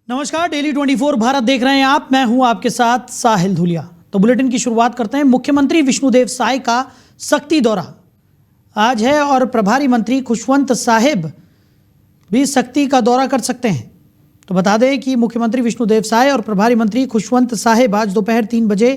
नमस्कार, डेली 24 भारत देख रहे हैं आप। मैं हूं आपके साथ साहिल धुलिया। तो बुलेटिन की शुरुआत करते हैं। मुख्यमंत्री विष्णुदेव साय का सख्ती दौरा आज है और प्रभारी मंत्री खुशवंत साहिब भी सख्ती का दौरा कर सकते हैं। तो बता दें कि मुख्यमंत्री विष्णुदेव साय और प्रभारी मंत्री खुशवंत साहिब आज दोपहर 3 बजे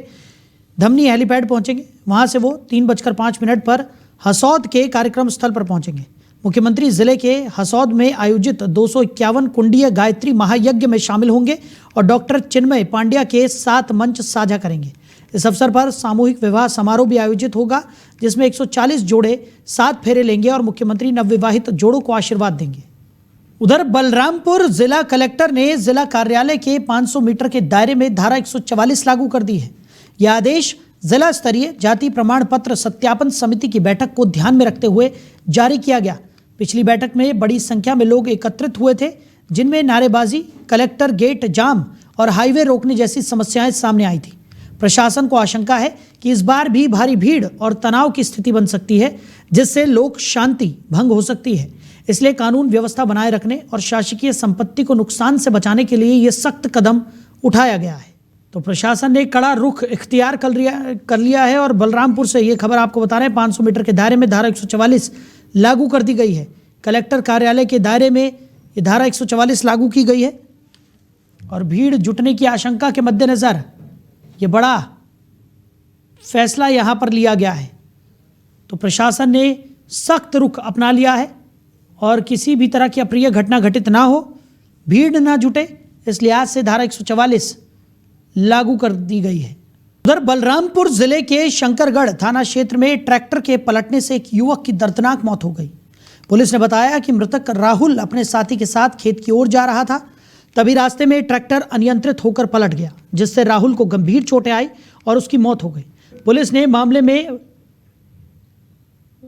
धमनी हेलीपैड पहुंचेंगे। वहां से वो 3:05 पर हसौद के कार्यक्रम स्थल पर पहुंचेंगे। मुख्यमंत्री जिले के हसौद में आयोजित 251 कुंडीय गायत्री महायज्ञ में शामिल होंगे और डॉक्टर चिन्मय पांड्या के 7 मंच साझा करेंगे। इस अवसर पर सामूहिक विवाह समारोह भी आयोजित होगा, जिसमें 140 जोड़े 7 फेरे लेंगे और मुख्यमंत्री नवविवाहित जोड़ों को आशीर्वाद देंगे। उधर बलरामपुर जिला कलेक्टर ने जिला कार्यालय के 500 मीटर के दायरे में धारा 144 लागू कर दी है। यह आदेश जिला स्तरीय जाति प्रमाण पत्र सत्यापन समिति की बैठक को ध्यान में रखते हुए जारी किया गया। पिछली बैठक में बड़ी संख्या में लोग एकत्रित हुए थे, जिनमें नारेबाजी, कलेक्टर गेट जाम और हाईवे रोकने जैसी समस्याएं सामने आई थी। प्रशासन को आशंका है कि इस बार भी भारी भीड़ और तनाव की स्थिति बन सकती है, जिससे लोक शांति भंग हो सकती है। इसलिए कानून व्यवस्था बनाए रखने और शासकीय संपत्ति को नुकसान से बचाने के लिए ये सख्त कदम उठाया गया है। तो प्रशासन ने कड़ा रुख इख्तियार कर लिया है और बलरामपुर से ये खबर आपको बता रहे हैं। 500 मीटर के दायरे में धारा 144 लागू कर दी गई है। कलेक्टर कार्यालय के दायरे में ये धारा 144 लागू की गई है और भीड़ जुटने की आशंका के मद्देनज़र ये बड़ा फैसला यहाँ पर लिया गया है। तो प्रशासन ने सख्त रुख अपना लिया है और किसी भी तरह की अप्रिय घटना घटित ना हो, भीड़ ना जुटे, इसलिए आज से धारा 144 लागू कर दी गई है। उधर बलरामपुर जिले के शंकरगढ़ थाना क्षेत्र में ट्रैक्टर के पलटने से एक युवक की दर्दनाक मौत हो गई। पुलिस ने बताया कि मृतक राहुल अपने साथी के साथ खेत की ओर जा रहा था। तभी रास्ते में ट्रैक्टर अनियंत्रित होकर पलट गया, जिससे राहुल को गंभीर चोटें आई और उसकी मौत हो गई। पुलिस ने मामले में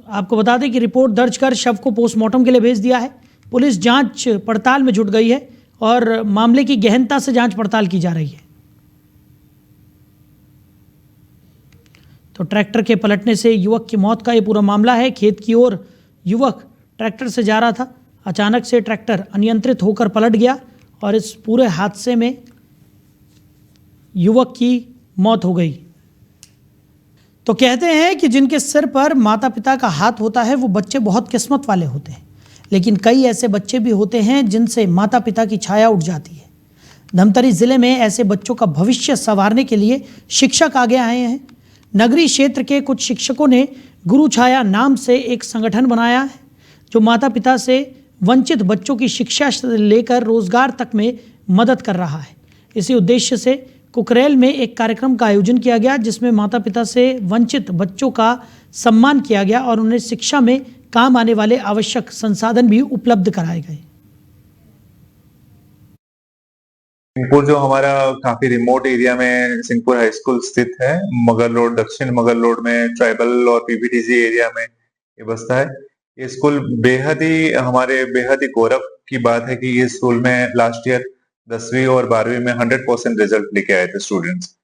आपको बता दें कि रिपोर्ट दर्ज कर शव को पोस्टमार्टम के लिए भेज दिया है। पुलिस जांच पड़ताल में जुट गई है और मामले की गहनता से जांच पड़ताल की जा रही है। तो ट्रैक्टर के पलटने से युवक की मौत का ये पूरा मामला है। खेत की ओर युवक ट्रैक्टर से जा रहा था, अचानक से ट्रैक्टर अनियंत्रित होकर पलट गया और इस पूरे हादसे में युवक की मौत हो गई। तो कहते हैं कि जिनके सिर पर माता पिता का हाथ होता है वो बच्चे बहुत किस्मत वाले होते हैं, लेकिन कई ऐसे बच्चे भी होते हैं जिनसे माता पिता की छाया उठ जाती है। धमतरी जिले में ऐसे बच्चों का भविष्य संवारने के लिए शिक्षक आगे आए हैं। नगरीय क्षेत्र के कुछ शिक्षकों ने गुरु छाया नाम से एक संगठन बनाया है, जो माता पिता से वंचित बच्चों की शिक्षा से लेकर रोजगार तक में मदद कर रहा है। इसी उद्देश्य से कुकरेल में एक कार्यक्रम का आयोजन किया गया, जिसमें माता पिता से वंचित बच्चों का सम्मान किया गया और उन्हें शिक्षा में काम आने वाले आवश्यक संसाधन भी उपलब्ध कराए गए। सिंहपुर जो हमारा काफी रिमोट एरिया में सिंहपुर हाई स्कूल स्थित है, मगर रोड, दक्षिण मगर रोड में ट्राइबल और पीपीटीसी एरिया में ये बसता है। ये स्कूल बेहद ही गौरव की बात है कि ये स्कूल में लास्ट ईयर 10वीं और 12वीं में 100% रिजल्ट लेके आए थे स्टूडेंट्स।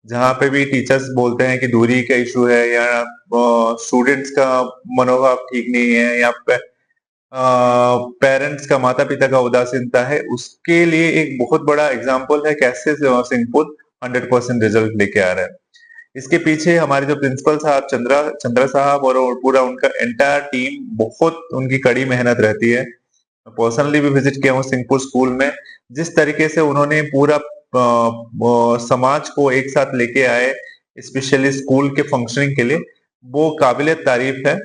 जहाँ पे भी टीचर्स बोलते हैं कि दूरी का इशू है या स्टूडेंट्स का मनोभाव ठीक नहीं है या पेरेंट्स का, माता पिता का उदासीनता है, उसके लिए एक बहुत बड़ा एग्जाम्पल है कैसे सिंहपुर 100% रिजल्ट लेके आ रहा है। इसके पीछे हमारे जो प्रिंसिपल साहब चंद्रा साहब और पूरा उनका एंटायर टीम, बहुत उनकी कड़ी मेहनत रहती है। पर्सनली भी विजिट किया हूँ सिंहपुर स्कूल में। जिस तरीके से उन्होंने पूरा समाज को एक साथ लेके आए, स्पेशली स्कूल के फंक्शनिंग के लिए, वो काबिले तारीफ है।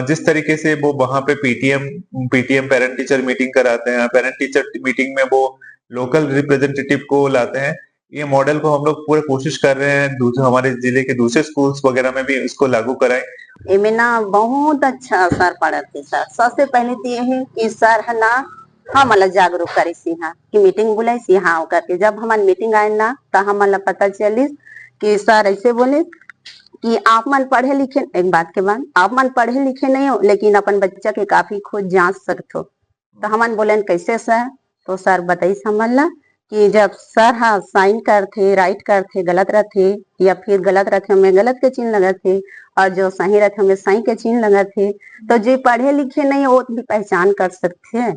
जिस तरीके से वो वहां पे पीटीएम पेरेंट टीचर मीटिंग कराते हैं, पेरेंट टीचर मीटिंग में वो लोकल रिप्रेजेंटेटिव को लाते हैं, ये मॉडल को हम लोग पूरे कोशिश कर रहे हैं हमारे जिले के दूसरे स्कूल्स वगैरह में भी इसको लागू कराएं। इनमें ना बहुत अच्छा असर पड़ते सर। सबसे पहले तो ये है कि सर है ना हमला जागरूक करे कि मीटिंग बुलाई हाँ करके, जब हमारी मीटिंग आए ना तो हमला पता चली कि सर ऐसे बोले कि आप मन पढ़े लिखे, एक बात के बाद आप मन पढ़े लिखे नहीं हो लेकिन अपन बच्चा के काफी खुद जांच सकते हो। तो हमन बोले कैसे सर? तो सर बताइए समझला कि जब सर हाँ साइन करते, राइट करते, गलत रहते या फिर गलत रहते हमें गलत के चिन्ह लगाते और जो सही रहते हमें सही के चिन्ह लगाते, तो जो पढ़े लिखे नहीं हो भी पहचान कर सकते हैं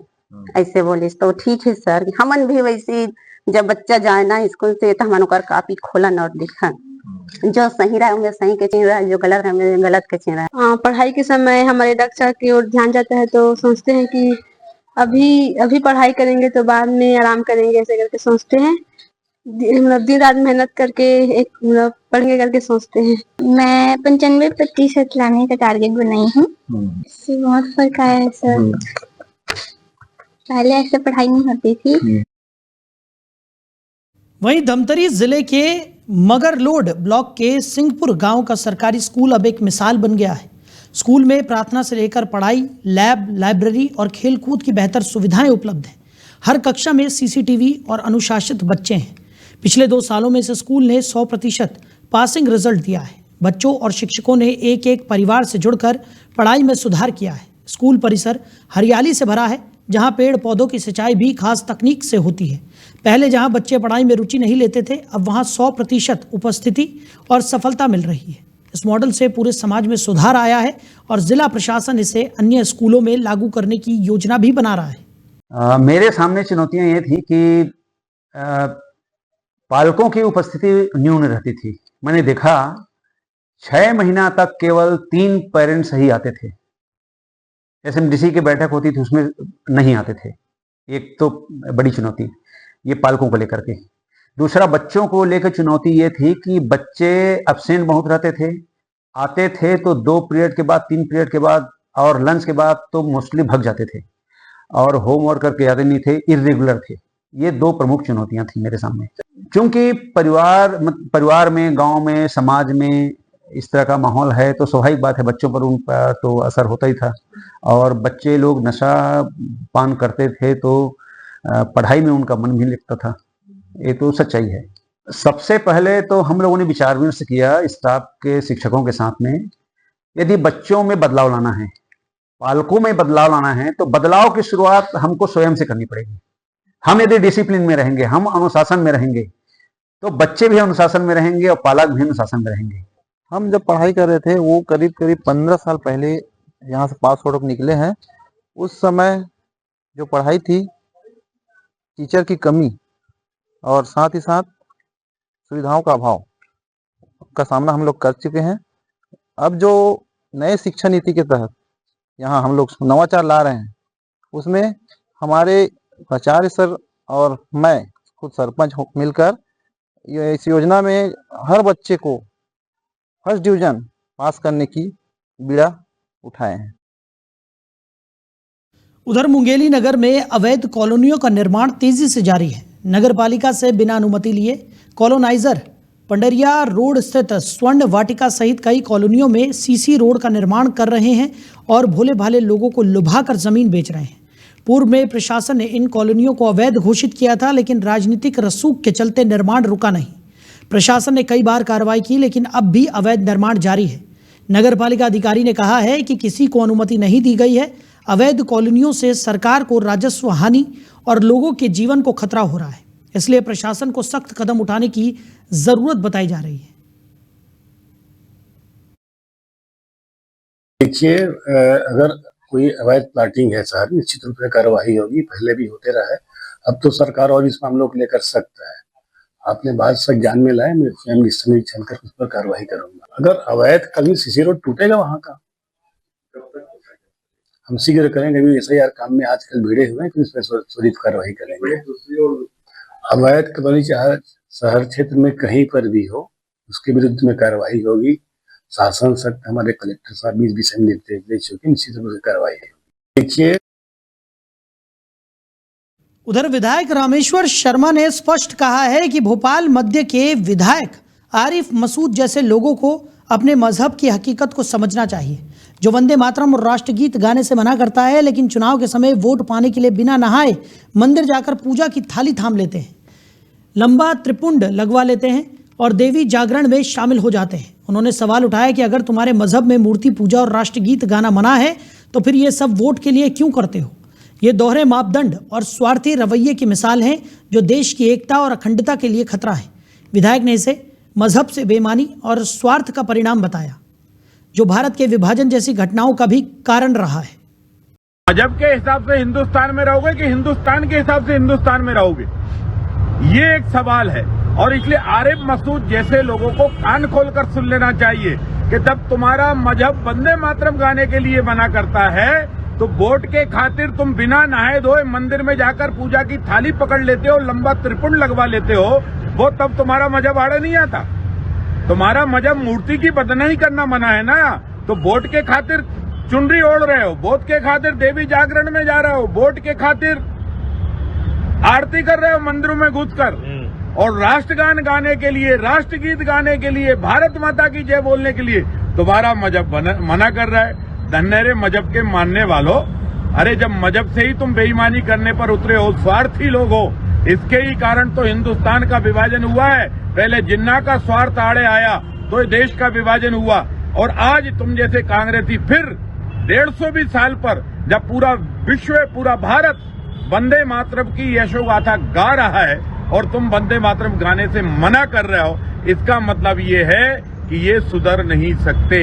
ऐसे बोले तो ठीक है सर। हमन भी वैसे जब बच्चा जाए ना स्कूल से तो हमन ओकर कॉपी खोलन और देखन, जो सही रहा हमें सही के चिन्ह रहा, जो गलत रहा हमें गलत के चिन्ह रहा। हाँ, पढ़ाई के समय हमारे रक्षा की ओर ध्यान जाता है तो सोचते हैं कि अभी अभी पढ़ाई करेंगे तो बाद में आराम करेंगे, ऐसे करके सोचते हैं। मतलब दिन रात मेहनत करके एक मतलब पढ़ेंगे करके सोचते हैं। मैं 95% लाने का टारगेट बनाई हूँ। इससे बहुत फर्क आया है सर। पहले ऐसे पढ़ाई नहीं होती थी। वहीं धमतरी जिले के मगरलोड ब्लॉक के सिंहपुर गांव का सरकारी स्कूल अब एक मिसाल बन गया है। स्कूल में प्रार्थना से लेकर पढ़ाई, लैब, लाइब्रेरी और खेलकूद की बेहतर सुविधाएं उपलब्ध हैं। हर कक्षा में सीसीटीवी और अनुशासित बच्चे हैं। पिछले 2 सालों में इस स्कूल ने 100% पासिंग रिजल्ट दिया है। बच्चों और शिक्षकों ने एक एक परिवार से जुड़कर पढ़ाई में सुधार किया है। स्कूल परिसर हरियाली से भरा है, जहां पेड़ पौधों की सिंचाई भी खास तकनीक से होती है। पहले जहां बच्चे पढ़ाई में रुचि नहीं लेते थे, अब वहां 100% उपस्थिति और सफलता मिल रही है। इस मॉडल से पूरे समाज में सुधार आया है और जिला प्रशासन इसे अन्य स्कूलों में लागू करने की योजना भी बना रहा है। मेरे सामने चुनौतियां ये थी कि पालकों की उपस्थिति न्यून रहती थी। मैंने देखा 6 महीना तक केवल 3 पेरेंट्स ही आते थे। एसएमडीसी की बैठक होती थी उसमें नहीं आते थे। एक तो बड़ी चुनौती ये पालकों को लेकर के। दूसरा, बच्चों को लेकर चुनौती ये थी कि बच्चे एब्सेंट बहुत रहते थे। आते थे तो 2 पीरियड के बाद, 3 पीरियड के बाद और लंच के बाद तो मोस्टली भाग जाते थे और होमवर्क करके आते नहीं थे, इर्रेगुलर थे। ये 2 प्रमुख चुनौतियां थी मेरे सामने। क्योंकि परिवार में, गांव में, समाज में इस तरह का माहौल है तो स्वाभाविक बात है बच्चों पर उन पर तो असर होता ही था। और बच्चे लोग नशा पान करते थे तो पढ़ाई में उनका मन भी लगता था। ये तो सच्चाई है। सबसे पहले तो हम लोगों ने विचार विमर्श किया स्टाफ के, शिक्षकों के साथ में। यदि बच्चों में बदलाव लाना है, पालकों में बदलाव लाना है तो बदलाव की शुरुआत हमको स्वयं से करनी पड़ेगी। हम यदि डिसिप्लिन में रहेंगे, हम अनुशासन में रहेंगे तो बच्चे भी अनुशासन में रहेंगे और पालक भी अनुशासन में रहेंगे। हम जब पढ़ाई कर रहे थे वो करीब 15 साल पहले यहाँ से पास आउट निकले हैं। उस समय जो पढ़ाई थी, टीचर की कमी और साथ ही साथ सुविधाओं का अभाव का सामना हम लोग कर चुके हैं। अब जो नए शिक्षा नीति के तहत यहाँ हम लोग नवाचार ला रहे हैं, उसमें हमारे प्राचार्य सर और मैं खुद सरपंच मिलकर इस योजना में हर बच्चे को फर्स्ट डिवीजन पास करने की बीड़ा उठाए हैं। उधर मुंगेली नगर में अवैध कॉलोनियों का निर्माण तेजी से जारी है। नगर पालिका से बिना अनुमति लिए कॉलोनाइजर पंडरिया रोड स्थित स्वर्ण वाटिका सहित कई कॉलोनियों में सीसी रोड का निर्माण कर रहे हैं और भोले भाले लोगों को लुभाकर जमीन बेच रहे हैं। पूर्व में प्रशासन ने इन कॉलोनियों को अवैध घोषित किया था, लेकिन राजनीतिक रसूख के चलते निर्माण रुका नहीं। प्रशासन ने कई बार कार्रवाई की, लेकिन अब भी अवैध निर्माण जारी है। नगर पालिका अधिकारी ने कहा है कि किसी को अनुमति नहीं दी गई है। अवैध कॉलोनियों से सरकार को राजस्व हानि और लोगों के जीवन को खतरा हो रहा है, इसलिए प्रशासन को सख्त कदम उठाने की जरूरत बताई जा रही है। देखिए, अगर कोई अवैध प्लाटिंग है शहर में, निश्चित रूप से कार्रवाई होगी। पहले भी होते रहा है, अब तो सरकार और इस मामलों को लेकर सख्त है। आपने बात सख्त ज्ञान में लाए, मैं स्वयं निरीक्षण कर उस पर कार्रवाई करूंगा। अगर अवैध कभी सीसी रोड टूटेगा वहां का, हम शीघ्र करेंगे। अभी SIR काम में आजकल भिड़े हुए हैं तो इस पर त्वरित कार्रवाई करेंगे। अवैध कॉलोनी चाहे शहर क्षेत्र में कहीं पर भी हो, उसके विरुद्ध में कार्रवाई होगी। शासन सख्त, हमारे कलेक्टर साहब इस विषय में निर्देश दे चुके, निश्चित रूप से कार्रवाई होगी। देखिए, उधर विधायक रामेश्वर शर्मा ने स्पष्ट कहा है कि भोपाल मध्य के विधायक आरिफ मसूद जैसे लोगों को अपने मजहब की हकीकत को समझना चाहिए, जो वंदे मातरम और राष्ट्रगीत गाने से मना करता है, लेकिन चुनाव के समय वोट पाने के लिए बिना नहाए मंदिर जाकर पूजा की थाली थाम लेते हैं, लंबा त्रिपुंड लगवा लेते हैं और देवी जागरण में शामिल हो जाते हैं। उन्होंने सवाल उठाया कि अगर तुम्हारे मजहब में मूर्ति पूजा और राष्ट्रगीत गाना मना है तो फिर ये सब वोट के लिए क्यों करते हो। ये दोहरे मापदंड और स्वार्थी रवैये की मिसाल है, जो देश की एकता और अखंडता के लिए खतरा है। विधायक ने इसे मजहब से बेईमानी और स्वार्थ का परिणाम बताया, जो भारत के विभाजन जैसी घटनाओं का भी कारण रहा है। मजहब के हिसाब से हिंदुस्तान में रहोगे कि हिंदुस्तान के हिसाब से हिंदुस्तान में रहोगे, ये एक सवाल है। और इसलिए आरिफ मसूद जैसे लोगों को कान खोलकर सुन लेना चाहिए कि जब तुम्हारा मजहब वंदे मातरम गाने के लिए मना करता है तो वोट के खातिर तुम बिना नहाए धोए मंदिर में जाकर पूजा की थाली पकड़ लेते हो, लंबा त्रिपुंड लगवा लेते हो, वो तब तुम्हारा मजहब आड़े नहीं आता। तुम्हारा मजहब मूर्ति की बदनामी करना मना है ना, तो वोट के खातिर चुनरी ओढ़ रहे हो, वोट के खातिर देवी जागरण में जा रहे हो, वोट के खातिर आरती कर रहे हो मंदिरों में घुसकर, और राष्ट्रगान गाने के लिए, राष्ट्रगीत गाने के लिए, भारत माता की जय बोलने के लिए तुम्हारा मजहब मना कर रहा है। धन्य रे मजहब के मानने वालों, अरे जब मजहब से ही तुम बेईमानी करने पर उतरे हो, स्वार्थी लोग हो, इसके ही कारण तो हिंदुस्तान का विभाजन हुआ है। पहले जिन्ना का स्वार्थ आड़े आया तो देश का विभाजन हुआ, और आज तुम जैसे कांग्रेसी फिर 150 साल पर जब पूरा विश्व, पूरा भारत वंदे मातरम की यशोगाथा गा रहा है और तुम वंदे मातरम गाने से मना कर रहे हो, इसका मतलब ये है कि ये सुधर नहीं सकते।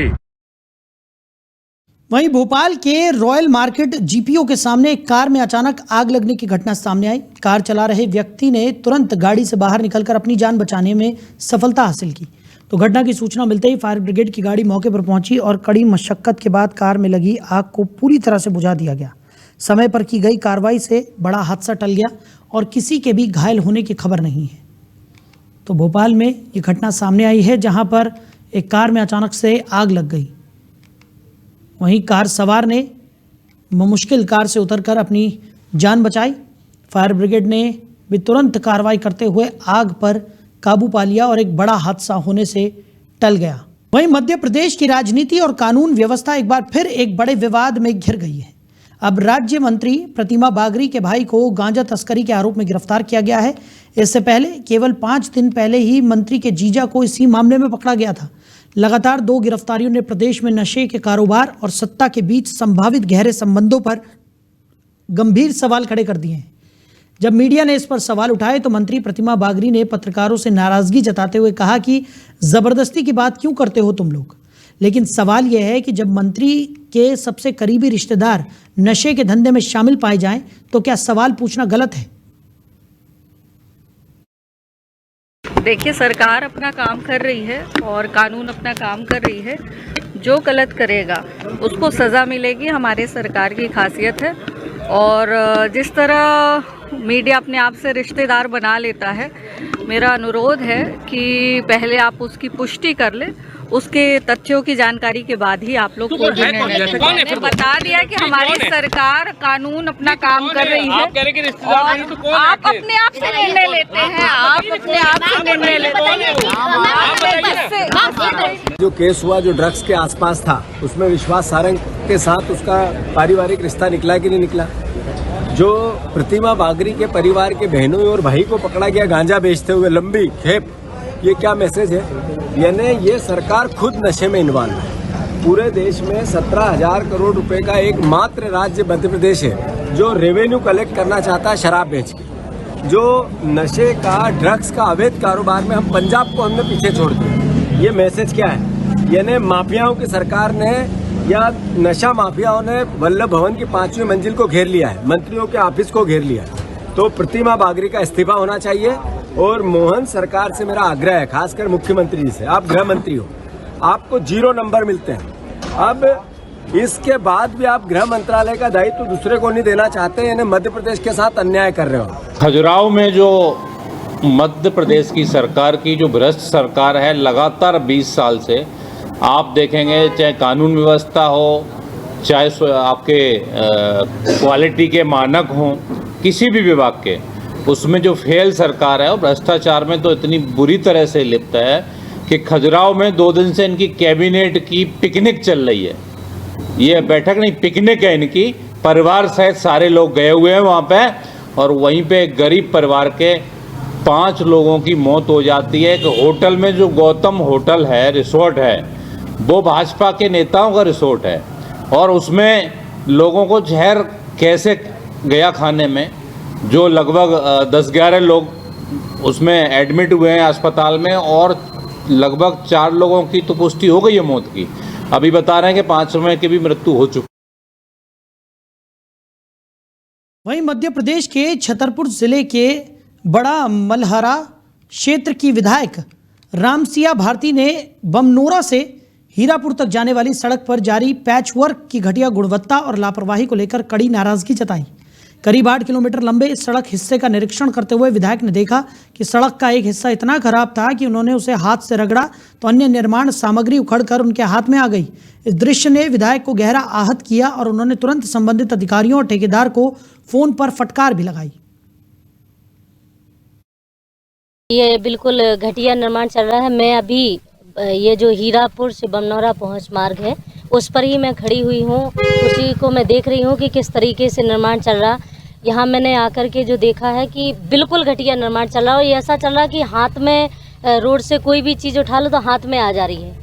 वहीं भोपाल के रॉयल मार्केट जीपीओ के सामने एक कार में अचानक आग लगने की घटना सामने आई। कार चला रहे व्यक्ति ने तुरंत गाड़ी से बाहर निकलकर अपनी जान बचाने में सफलता हासिल की। तो घटना की सूचना मिलते ही फायर ब्रिगेड की गाड़ी मौके पर पहुंची और कड़ी मशक्कत के बाद कार में लगी आग को पूरी तरह से बुझा दिया गया। समय पर की गई कार्रवाई से बड़ा हादसा टल गया और किसी के भी घायल होने की खबर नहीं है। तो भोपाल में ये घटना सामने आई है जहां पर एक कार में अचानक से आग लग गई। वहीं कार सवार ने मुश्किल कार से उतरकर अपनी जान बचाई। फायर ब्रिगेड ने भी तुरंत कार्रवाई करते हुए आग पर काबू पा लिया और एक बड़ा हादसा होने से टल गया। वहीं मध्य प्रदेश की राजनीति और कानून व्यवस्था एक बार फिर एक बड़े विवाद में घिर गई है। अब राज्य मंत्री प्रतिमा बागरी के भाई को गांजा तस्करी के आरोप में गिरफ्तार किया गया है। इससे पहले केवल 5 दिन पहले ही मंत्री के जीजा को इसी मामले में पकड़ा गया था। लगातार 2 गिरफ्तारियों ने प्रदेश में नशे के कारोबार और सत्ता के बीच संभावित गहरे संबंधों पर गंभीर सवाल खड़े कर दिए हैं। जब मीडिया ने इस पर सवाल उठाए तो मंत्री प्रतिमा बागरी ने पत्रकारों से नाराजगी जताते हुए कहा कि जबरदस्ती की बात क्यों करते हो तुम लोग। लेकिन सवाल यह है कि जब मंत्री के सबसे करीबी रिश्तेदार नशे के धंधे में शामिल पाए जाएं तो क्या सवाल पूछना गलत है? देखिए, सरकार अपना काम कर रही है और कानून अपना काम कर रही है। जो गलत करेगा उसको सज़ा मिलेगी, हमारे सरकार की खासियत है। और जिस तरह मीडिया अपने आप से रिश्तेदार बना लेता है, मेरा अनुरोध है कि पहले आप उसकी पुष्टि कर ले, उसके तथ्यों की जानकारी के बाद ही आप लोग को मैंने बता दिया कि हमारी सरकार कानून अपना काम कर रही है। और आप अपने आप से निर्णय लेते हैं, आप अपने आप से निर्णय लेते हैं। जो केस हुआ, जो ड्रग्स के आसपास था, उसमें विश्वास सारंग के साथ उसका पारिवारिक रिश्ता निकला कि नहीं निकला? जो प्रतिमा बागरी के परिवार के बहनों और भाई को पकड़ा गया गांजा बेचते हुए, लंबी खेप, ये क्या मैसेज है? यानी ये सरकार खुद नशे में इन्वॉल्व है। पूरे देश में 17,000 करोड़ रुपए का एक मात्र राज्य मध्य प्रदेश है जो रेवेन्यू कलेक्ट करना चाहता है शराब बेच के। जो नशे का, ड्रग्स का अवैध कारोबार में हम पंजाब को हमने पीछे छोड़ दिया। ये मैसेज क्या है? यानी माफियाओं की सरकार ने या नशा माफियाओं ने वल्लभ भवन की 5वीं मंजिल को घेर लिया है, मंत्रियों के ऑफिस को घेर लिया है। तो प्रतिमा बागरी का इस्तीफा होना चाहिए। और मोहन सरकार से मेरा आग्रह है, खासकर मुख्यमंत्री जी से, आप गृह मंत्री हो, आपको 0 नंबर मिलते हैं। अब इसके बाद भी आप गृह मंत्रालय का दायित्व दूसरे को नहीं देना चाहते, यानी मध्य प्रदेश के साथ अन्याय कर रहे हो। खजुराहो में जो मध्य प्रदेश की सरकार की जो भ्रष्ट सरकार है, लगातार 20 साल से आप देखेंगे, चाहे कानून व्यवस्था हो, चाहे आपके क्वालिटी के मानक हों, किसी भी विभाग के, उसमें जो फेल सरकार है और भ्रष्टाचार में तो इतनी बुरी तरह से लिप्त है कि खजुराहो में 2 दिन से इनकी कैबिनेट की पिकनिक चल रही है। ये बैठक नहीं, पिकनिक है इनकी, परिवार सहित सारे लोग गए हुए हैं वहाँ पे, और वहीं पे एक गरीब परिवार के 5 लोगों की मौत हो जाती है। कि होटल में, जो गौतम होटल है, रिसोर्ट है, वो भाजपा के नेताओं का रिसोर्ट है, और उसमें लोगों को जहर कैसे गया खाने में, जो लगभग 10-11 लोग उसमें एडमिट हुए हैं अस्पताल में, और लगभग 4 लोगों की तो पुष्टि हो गई है मौत की। अभी बता रहे हैं कि 5 समय की भी मृत्यु हो चुकी। वहीं मध्य प्रदेश के छतरपुर जिले के बड़ा मलहरा क्षेत्र की विधायक रामसिया भारती ने बमनोरा से हीरापुर तक जाने वाली सड़क पर जारी पैचवर्क की घटिया गुणवत्ता और लापरवाही को लेकर कड़ी नाराजगी जताई। करीब 8 किलोमीटर लंबे इस सड़क हिस्से का निरीक्षण करते हुए विधायक ने देखा कि सड़क का एक हिस्सा इतना खराब था कि उन्होंने उसे हाथ से रगड़ा तो अन्य निर्माण सामग्री उखड़कर उनके हाथ में आ गई। इस दृश्य ने विधायक को गहरा आहत किया और उन्होंने तुरंत संबंधित अधिकारियों और ठेकेदार को फोन पर फटकार भी लगाई। ये बिल्कुल घटिया निर्माण चल रहा है। मैं अभी ये जो हीरापुर से बमनौरा पहुंच मार्ग है उस पर ही मैं खड़ी हुई हूँ, उसी को मैं देख रही हूँ कि किस तरीके से निर्माण चल रहा। यहाँ मैंने आकर के जो देखा है कि बिल्कुल घटिया निर्माण चल रहा है और ये ऐसा चल रहा है कि हाथ में रोड से कोई भी चीज़ उठा लो तो हाथ में आ जा रही है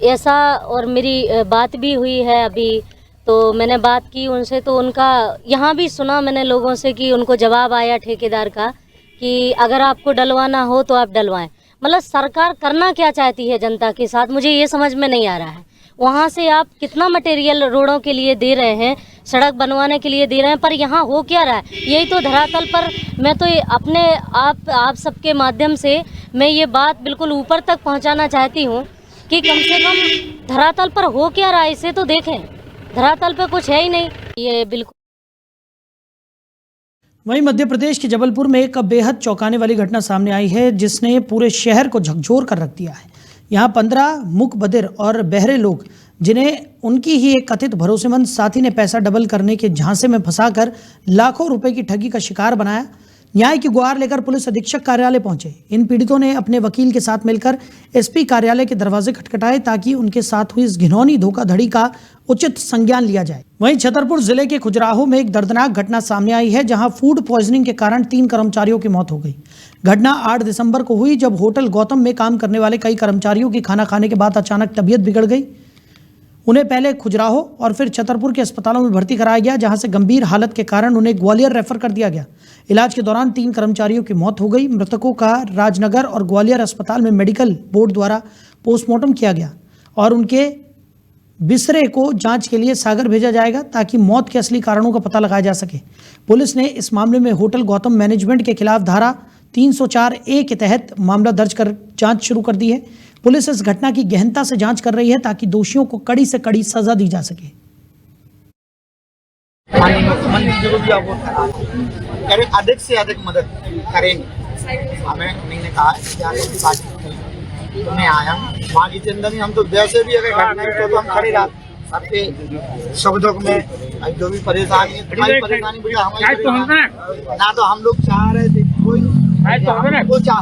ऐसा। और मेरी बात भी हुई है अभी, तो मैंने बात की उनसे, तो उनका यहाँ भी सुना मैंने लोगों से कि उनको जवाब आया ठेकेदार का कि अगर आपको डलवाना हो तो आप डलवाएं। मतलब सरकार करना क्या चाहती है जनता के साथ, मुझे ये समझ में नहीं आ रहा है। वहाँ से आप कितना मटेरियल रोडों के लिए दे रहे हैं, सड़क बनवाने के लिए दे रहे हैं, पर यहाँ हो क्या रहा है? यही तो धरातल पर मैं तो अपने आप सबके माध्यम से मैं ये बात बिल्कुल ऊपर तक पहुँचाना चाहती हूँ कि कम से कम धरातल पर हो क्या रहा है इसे तो देखें। धरातल पर कुछ है ही नहीं, ये बिल्कुल। वहीं मध्य प्रदेश के जबलपुर में एक बेहद चौंकाने वाली घटना सामने आई है जिसने पूरे शहर को झकझोर कर रख दिया है। यहाँ 15 मूक बधिर और बहरे लोग, जिन्हें उनकी ही एक कथित भरोसेमंद साथी ने पैसा डबल करने के झांसे में फंसाकर लाखों रुपए की ठगी का शिकार बनाया, न्याय की गुहार लेकर पुलिस अधीक्षक कार्यालय पहुंचे। इन पीड़ितों ने अपने वकील के साथ मिलकर एसपी कार्यालय के दरवाजे खटखटाए ताकि उनके साथ हुई इस घिनौनी धोखाधड़ी का उचित संज्ञान लिया जाए। वहीं छतरपुर जिले के खुजराहो में एक दर्दनाक घटना सामने आई है जहां फूड पॉइजनिंग के कारण 3 कर्मचारियों की मौत हो गई। घटना 8 दिसंबर को हुई जब होटल गौतम में काम करने वाले कई कर्मचारियों की खाना खाने के बाद अचानक तबीयत बिगड़ गई। उन्हें पहले खुजराहो और फिर छतरपुर के अस्पतालों में भर्ती कराया गया, जहां से गंभीर हालत के कारण उन्हें ग्वालियर रेफर कर दिया गया। इलाज के दौरान 3 कर्मचारियों की मौत हो गई। मृतकों का राजनगर और ग्वालियर अस्पताल में मेडिकल बोर्ड द्वारा पोस्टमार्टम किया गया और उनके बिस्तरे को जांच के लिए सागर भेजा जाएगा ताकि मौत के असली कारणों का पता लगाया जा सके। पुलिस ने इस मामले में होटल गौतम मैनेजमेंट के खिलाफ धारा 304A के तहत मामला दर्ज कर जांच शुरू कर दी है। पुलिस इस घटना की गहनता से जांच कर रही है ताकि दोषियों को कड़ी से कड़ी सजा दी जा सके। अधिक से अधिक मदद करेंगे। हमें उन्होंने कहा तो मैं आया माँ की चिंता नहीं, हम तो वैसे भी अगर घटना तो हम खड़े रह सबके सुख दुख में जो भी परेशानी है, तुम्हारी परेशानी बुझा हमारी ना तो हम लोग चाह रहे थे कोई वो चाह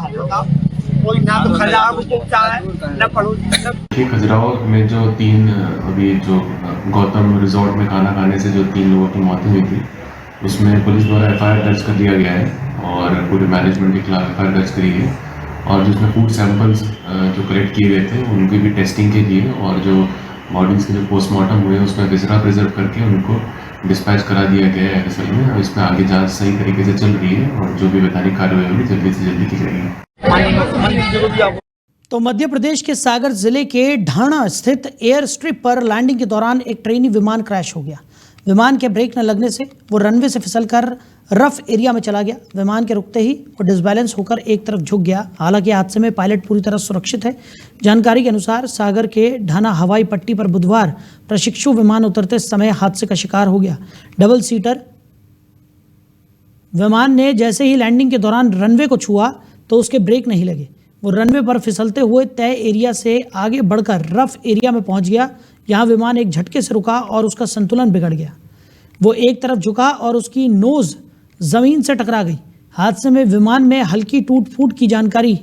कोई ना तो खजाब को चाह न पड़ोसी। खजुराहो में जो 3 अभी जो गौतम रिजॉर्ट में खाना खाने से जो 3 लोगों की मौत हुई थी उसमें पुलिस द्वारा FIR दर्ज कर दिया गया है और पूरे मैनेजमेंट के खिलाफ FIR दर्ज करी है और जिसमें फूड सैंपल्स जो कलेक्ट किए गए थे उनकी भी टेस्टिंग के लिए और जो बॉडीज़ के जो पोस्टमार्टम हुए उसमें विजरा प्रिजर्व करके उनको डिस्पैच करा दिया गया है FSL में और इसमें आगे जांच सही तरीके से चल रही है और जो भी वैधानिक कार्रवाई होगी जल्दी से जल्दी की जाएगी। तो मध्य प्रदेश के सागर जिले के ढाणा स्थित एयर स्ट्रिप पर लैंडिंग के दौरान एक ट्रेनी विमान क्रैश हो गया। विमान के ब्रेक न लगने से वो रनवे से फिसलकर रफ एरिया में चला गया। विमान के रुकते ही वो डिसबैलेंस होकर एक तरफ झुक गया। हालांकि हादसे में पायलट पूरी तरह सुरक्षित है। जानकारी के अनुसार सागर के ढाना हवाई पट्टी पर बुधवार प्रशिक्षु विमान उतरते समय हादसे का शिकार हो गया। डबल सीटर विमान ने जैसे ही लैंडिंग के दौरान रनवे को छुआ तो उसके ब्रेक नहीं लगे। वो रनवे पर फिसलते हुए तय एरिया से आगे बढ़कर रफ एरिया में पहुंच गया। यहाँ विमान एक झटके से रुका और उसका संतुलन बिगड़ गया। वो एक तरफ झुका और उसकी नोज जमीन से टकरा गई। हादसे में विमान में हल्की टूट फूट की जानकारी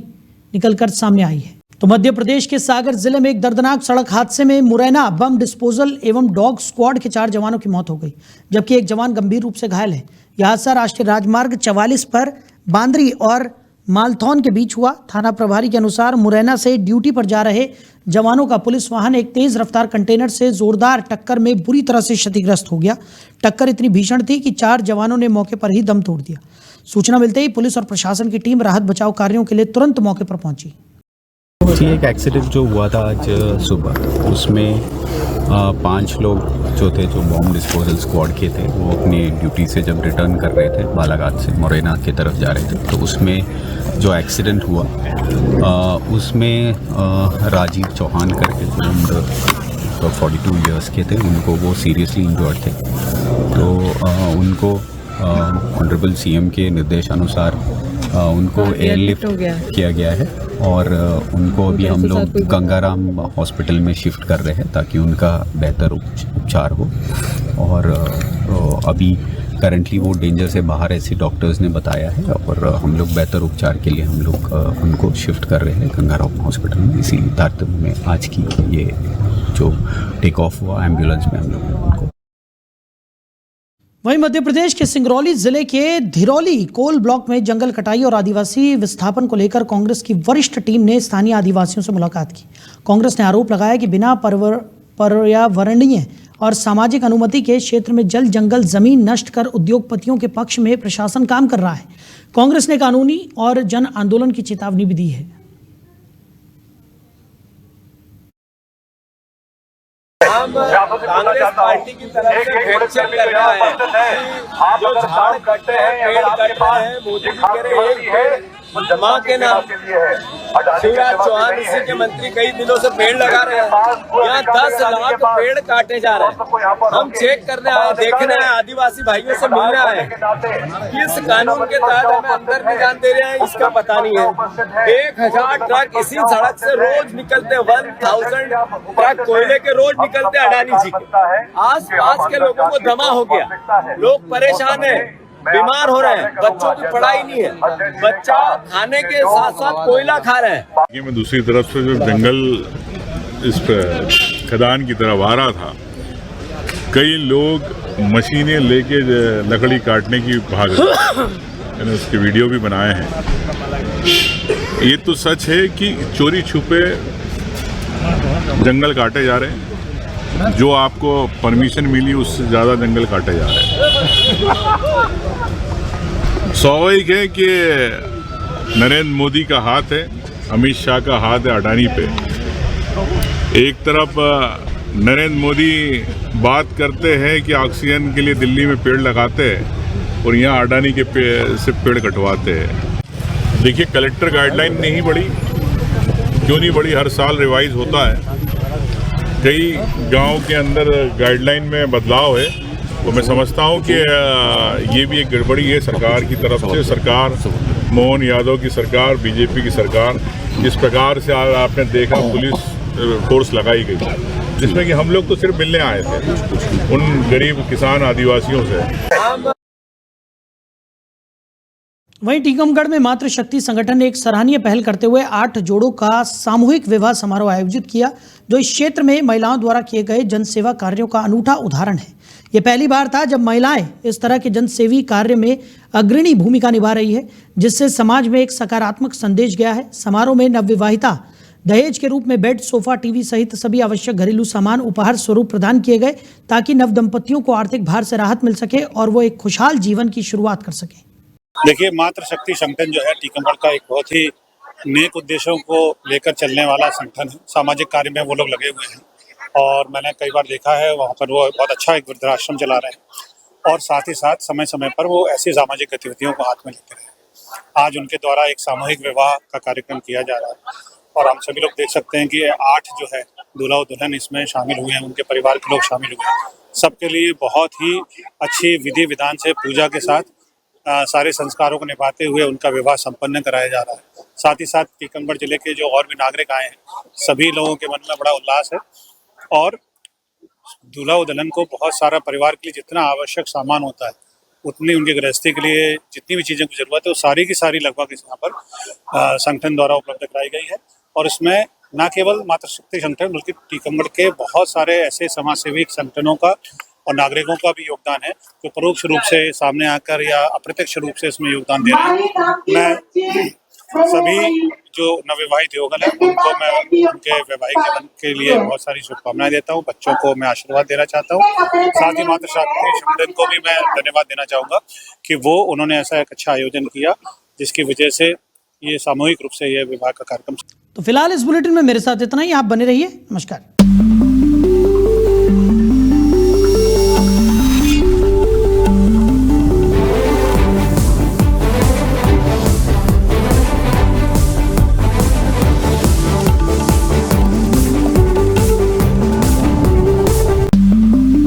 निकलकर सामने आई है। तो मध्य प्रदेश के सागर जिले में एक दर्दनाक सड़क हादसे में मुरैना बम डिस्पोजल एवं डॉग स्क्वाड के 4 जवानों की मौत हो गई, जबकि एक जवान गंभीर रूप से घायल है। यह हादसा राष्ट्रीय राजमार्ग 44 पर बांद्री और मालथौन के बीच हुआ। थाना प्रभारी के अनुसार मुरैना से ड्यूटी पर जा रहे जवानों का पुलिस वाहन एक तेज रफ्तार कंटेनर से जोरदार टक्कर में बुरी तरह से क्षतिग्रस्त हो गया। टक्कर इतनी भीषण थी कि 4 जवानों ने मौके पर ही दम तोड़ दिया। सूचना मिलते ही पुलिस और प्रशासन की टीम राहत बचाव कार्यों के लिए तुरंत मौके पर पहुंची। एक एक्सीडेंट जो हुआ था आज सुबह, उसमें 5 लोग जो थे, जो बॉम्ब डिस्पोजल स्क्वाड के थे, वो अपनी ड्यूटी से जब रिटर्न कर रहे थे बालाघाट से मुरैना की तरफ जा रहे थे, तो उसमें जो एक्सीडेंट हुआ उसमें राजीव चौहान करके जो उम्र 42 इयर्स के थे, उनको वो सीरियसली इंजर्ड थे। तो उनको ऑनरेबल सीएम के निर्देशानुसार उनको एयरलिफ्ट किया गया है और उनको अभी हम लोग गंगाराम हॉस्पिटल में शिफ्ट कर रहे हैं ताकि उनका बेहतर उपचार हो। और अभी करंटली वो डेंजर से बाहर ऐसी डॉक्टर्स ने बताया है और हम लोग बेहतर उपचार के लिए हम लोग उनको शिफ्ट कर रहे हैं गंगाराम हॉस्पिटल में। इसी तारतम्य में आज की ये जो टेक ऑफ हुआ एम्बुलेंस में हम लोग उनको। वहीं मध्य प्रदेश के सिंगरौली जिले के धिरौली कोल ब्लॉक में जंगल कटाई और आदिवासी विस्थापन को लेकर कांग्रेस की वरिष्ठ टीम ने स्थानीय आदिवासियों से मुलाकात की। कांग्रेस ने आरोप लगाया कि बिना पर्यावरणीय और सामाजिक अनुमति के क्षेत्र में जल जंगल जमीन नष्ट कर उद्योगपतियों के पक्ष में प्रशासन काम कर रहा है। कांग्रेस ने कानूनी और जन आंदोलन की चेतावनी भी दी है। कांग्रेस पार्टी की तरफ से भेड़चल कर रहा है जो झाड़ कटते हैं, पेड़ कटते हैं। मोदी जी कह रहे हैं एक पेड़ माँ के नाम। शिवराज चौहान इसी के मंत्री कई दिनों से पेड़ लगा रहे हैं। यहाँ 10 लाख पेड़ काटे जा रहे हैं। हम चेक करने आए, देखने आए, आदिवासी भाइयों से मिलने आए। किस कानून के तहत हमें अंदर नहीं जाने दे रहे हैं इसका पता नहीं है। 1000 ट्रक इसी सड़क से रोज निकलते, 1000 ट्रक कोयले के रोज निकलते अडानी जी के। आस पास के लोगों को दमा हो गया, लोग परेशान है, बीमार हो रहे हैं, बच्चों की पढ़ाई नहीं है, बच्चा खाने के साथ साथ कोयला खा रहे हैं। मैं दूसरी तरफ से जो जंगल इस खदान की तरफ आ रहा था, कई लोग मशीनें लेके लकड़ी काटने की भाग रहे, मैंने उसके वीडियो भी बनाए हैं। ये तो सच है कि चोरी छुपे जंगल काटे जा रहे हैं। जो आपको परमिशन मिली उससे ज़्यादा जंगल काटे जा रहे हैं। स्वाभाविक है कि नरेंद्र मोदी का हाथ है, अमित शाह का हाथ है अडानी पे। एक तरफ नरेंद्र मोदी बात करते हैं कि ऑक्सीजन के लिए दिल्ली में पेड़ लगाते हैं और यहाँ अडानी के से पेड़ कटवाते हैं। देखिए, कलेक्टर गाइडलाइन नहीं बढ़ी, क्यों नहीं बढ़ी? हर साल रिवाइज होता है। कई गांव के अंदर गाइडलाइन में बदलाव है, तो मैं समझता हूं कि ये भी एक गड़बड़ी है सरकार की तरफ से। सरकार, मोहन यादव की सरकार, बीजेपी की सरकार, जिस प्रकार से आज आपने देखा पुलिस फोर्स लगाई गई, जिसमें कि हम लोग तो सिर्फ मिलने आए थे उन गरीब किसान आदिवासियों से। वहीं टीकमगढ़ में मातृशक्ति संगठन ने एक सराहनीय पहल करते हुए 8 जोड़ों का सामूहिक विवाह समारोह आयोजित किया, जो इस क्षेत्र में महिलाओं द्वारा किए गए जनसेवा कार्यों का अनूठा उदाहरण है। ये पहली बार था जब महिलाएं इस तरह के जनसेवी कार्य में अग्रणी भूमिका निभा रही है, जिससे समाज में एक सकारात्मक संदेश गया है। समारोह में नवविवाहिता दहेज के रूप में बेड, सोफा, टीवी सहित सभी आवश्यक घरेलू सामान उपहार स्वरूप प्रदान किए गए, ताकि नव दंपतियों को आर्थिक भार से राहत मिल सके और वो एक खुशहाल जीवन की शुरुआत कर सके। देखिए, मातृशक्ति संगठन जो है टीकमगढ़ का एक बहुत ही नेक उद्देश्यों को लेकर चलने वाला संगठन है। सामाजिक कार्य में वो लोग लगे हुए हैं और मैंने कई बार देखा है वहाँ पर वो बहुत अच्छा एक वृद्धाश्रम चला रहे हैं और साथ ही साथ समय समय पर वो ऐसी सामाजिक गतिविधियों को हाथ में लेते रहे। आज उनके द्वारा एक सामूहिक विवाह का कार्यक्रम किया जा रहा है और हम सभी लोग देख सकते हैं कि 8 जो है दूल्हा और दुल्हन इसमें शामिल हुए हैं, उनके परिवार के लोग शामिल हुए हैं। सबके लिए बहुत ही अच्छी विधि विधान से पूजा के साथ सारे संस्कारों को निभाते हुए उनका विवाह संपन्न कराया जा रहा है। साथ ही साथ टीकमगढ़ जिले के जो और भी नागरिक आए हैं, सभी लोगों के मन में बड़ा उल्लास है और दूल्हा और दुल्हन को बहुत सारा परिवार के लिए जितना आवश्यक सामान होता है, उतनी उनकी गृहस्थी के लिए जितनी भी चीज़ों की जरूरत है, वो सारी की सारी लगभग इस यहाँ पर संगठन द्वारा उपलब्ध कराई गई है। और इसमें न केवल मातृशक्ति संगठन बल्कि टीकमगढ़ के बहुत सारे ऐसे समाजसेवी संगठनों का और नागरिकों का भी योगदान है, जो परोक्ष रूप से सामने आकर या अप्रत्यक्ष रूप से इसमें योगदान दे रहे हैं। मैं सभी जो नवविवाहित युगल है उनको मैं उनके वैवाहिक जीवन के लिए बहुत सारी शुभकामनाएं देता हूं। बच्चों को मैं आशीर्वाद देना चाहता हूं। साथ ही मातृशक्ति संगठन को भी मैं धन्यवाद देना चाहूँगा कि वो उन्होंने ऐसा एक अच्छा आयोजन किया, जिसकी वजह से ये सामूहिक रूप से ये विवाह का कार्यक्रम। तो फिलहाल इस बुलेटिन में मेरे साथ इतना ही। आप बने रहिए। नमस्कार।